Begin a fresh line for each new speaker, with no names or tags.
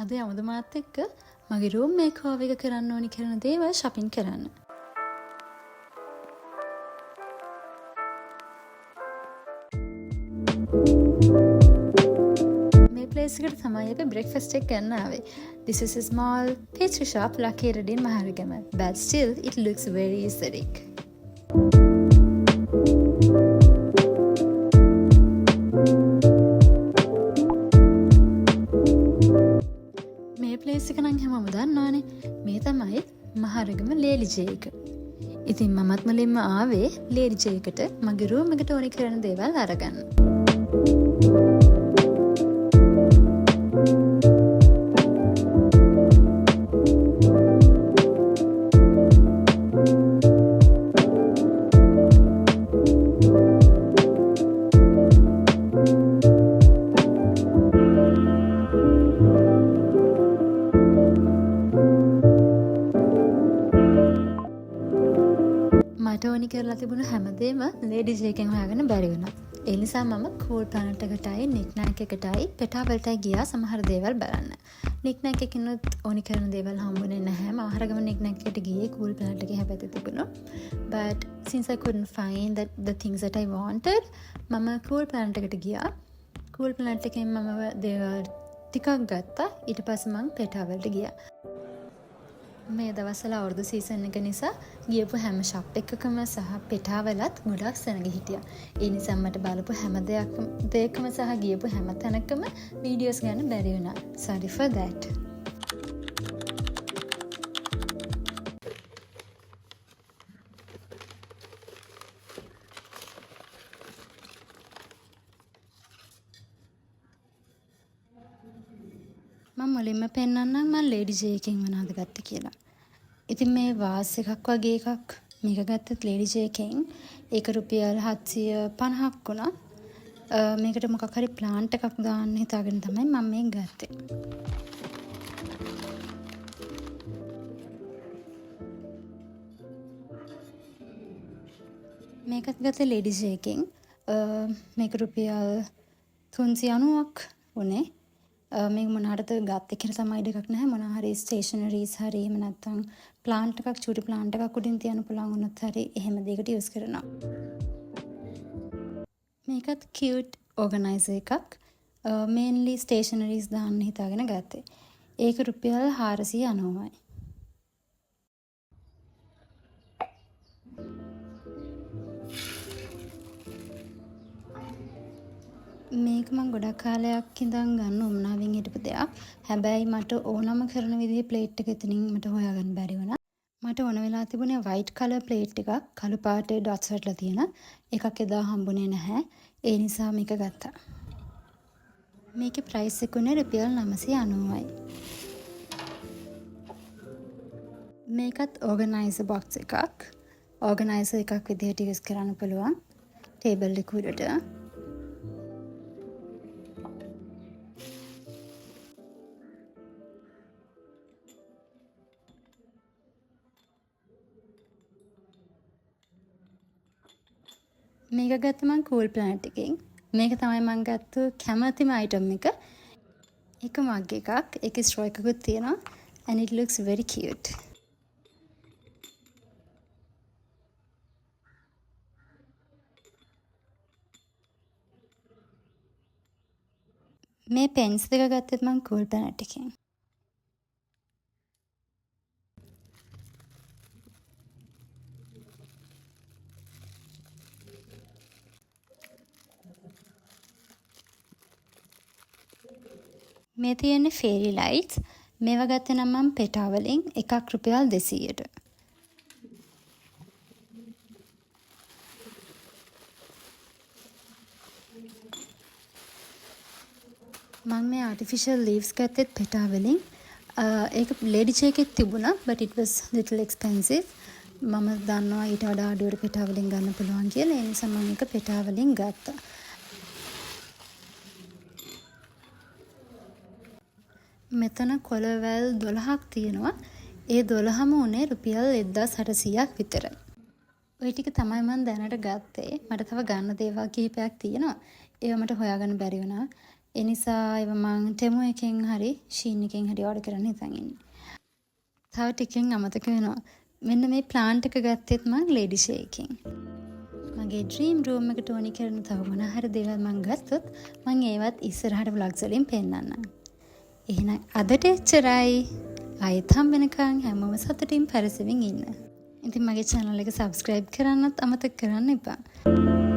අද යමුද මාත් එක්ක මගේ රූම් මේක් ඕවර් එක කරන්න ඕනි කරන දේවල් shopping කරන්න. මේ place එකට තමයි අපි breakfast එක ගන්න ආවේ. This is a small pastry shop located in Maharagama, but still it looks very aesthetic. එක නම් හැමෝම දන්නවනේ. මේ තමයි මහරගම ලේලිජේ එක. ඉතින් මමත් මුලින්ම ආවේ ලේලිජේ එකට මගේ රූම් එකට ඕනි කරන දේවල් අරගන්න. මට ඕනි කරලා තිබුණු හැමදේම ලේඩිස් එකෙන් හොයාගන්න බැරි වුණා. ඒ නිසා මම කූල් ප්ලැනට් එකටයි නික්නැක් එකටයි පෙටාවලටයි ගියා සමහර දේවල් බලන්න. නික්නැක් එකකිනුත් ඕනි කරන දේවල් හම්බුනේ නැහැ. මම හරගම නික්නැක් එකට ගියේ කූල් ප්ලැනට් එකේ හැබැයි තිබුණා. But since I couldn't find the things that I wanted, මම කූල් ප්ලැනට් එකට ගියා. කූල් ප්ලැනට් එකෙන් මම දේවල් ටිකක් ගත්තා. ඊට පස්සේ මම පෙටාවලට ගියා. මේ දවස්වල අවුරුදු සීසන් එක නිසා ගියපු හැම ෂොප් එකකම සහ පෙටාවලත් ගොඩක් සෙනග හිටියා. ඒ නිසා මට බලපු හැම දෙයක්ම සහ ගියපු හැම තැනකම වීඩියෝස් ගන්න බැරි වුණා. Sorry for that. මම මුලින්ම පෙන්නන්නම් මම ලේඩි ජේ එකෙන් මොනවද ගත්තේ කියලා. ඉතින් මේ වාස් එකක් වගේ එකක් මේක ගත්තත් ලේඩි ජේ එකෙන් ඒක රුපියල් 750ක් වුණා. මේකට මොකක් හරි ප්ලාන්ට් එකක් දාන්න හිතාගෙන තමයි මම මේක ගත්තේ. මේකත් ගත්තේ ලේඩි ජේ එකෙන්. මේක රුපියල් 390ක් වුණේ. මේ මොනහටද ගත්තේ කියලා තමයි ඉඩ එකක් නැහැ. මොනවා හරි ස්ටේෂනරිස් හරි එහෙම නැත්නම් ප්ලාන්ට් එකක් චූටි ප්ලාන්ට් එකක් උඩින් තියන්න පුළුවන් වුණොත් හරි එහෙම දෙයකට යූස් කරනවා. මේකත් කියුට් ඕගනයිසර් එකක්. මේන්ලි ස්ටේෂනරිස් දාන්න හිතාගෙන ගත්තේ. ඒක රුපියල් 490යි. මේක මම ගොඩක් කාලයක් ඉඳන් ගන්න උමනාවෙන් හිටපු දෙයක්. හැබැයි මට ඕනම කරන විදිහේ ප්ලේට් එක එතනින් මට හොයාගන්න බැරි වුණා. මට ඕන වෙලා තිබුණේ වයිට් කලර් ප්ලේට් එකක්. කළු පාටේ ඩොට්ස් වලට තියෙන. එකක් එදා හම්බුනේ නැහැ. ඒ නිසා මේක ගත්තා. මේකේ ප්‍රයිස් එක උනේ රුපියල් 990යි. මේකත් ඕගනයිසර් බොක්ස් එකක්. ඕගනයිසර් එකක් විදිහට යූස් කරන්න පුළුවන්. ටේබල් එක උඩට. මේක ගත්ත මම කූල් ප්ලැනට් එකෙන්. මේක තමයි මම ගත්ත කැමතිම අයිටම් එක. එක මග් එකක්. ඒකේ ස්ට්‍රෝ එකකුත් තියෙනවා. And it looks very cute. මේ පෙන්ස් දෙක ගත්තත් මම කූල් ප්ලැනට් එකෙන්. මේ තියෙන්නේ ෆේරි ලයිට්ස්. මේවා ගත්තේ නම් මම පෙටාවලින් එකක් රුපියල් 200ට. මම මේ ආටිෆිෂල් ලීව්ස් ගත්තෙත් පෙටාවලින්. ඒක ලේඩි ජේ එකේ තිබුණා but it was little expensive. මම දන්නවා ඊට වඩා අඩුවට පෙටාවලින් ගන්න පුළුවන් කියලා. ඒ නිසා මම ඒක පෙටාවලින් ගත්තා. මෙතන කොළවැල් 12ක් තියෙනවා. ඒ 12ම උනේ රුපියල් 1600ක් විතර. ඔය ටික තමයි මම දැනට ගත්තේ. මට තව ගන්න දේවල් කිහිපයක් තියෙනවා. ඒවා මට හොයාගන්න බැරි වුණා. ඒ නිසා ඒවා මම ටෙමු එකෙන් හරි ෂීන් එකෙන් හරි ඕඩර් කරන්න හිතන් ඉන්නේ. තව ටිකෙන් අමතක වෙනවා. මෙන්න මේ ප්ලාන්ට් එක ගත්තෙත් මම ලේඩි ෂේ එකෙන්. මගේ ඩ්‍රීම් රූම් එකට ඕනි කරන තව මොන හරි දේවල් මම ගත්තොත් මම ඒවත් ඉස්සරහට vlogs වලින් පෙන්නන්නම්. එහෙනම් අදට එච්චරයි. ආයෙත් හම් වෙනකන් හැමෝම සතුටින් පරිසමින් ඉන්න. ඉතින් මගේ channel එක subscribe කරන්නත් අමතක කරන්න එපා.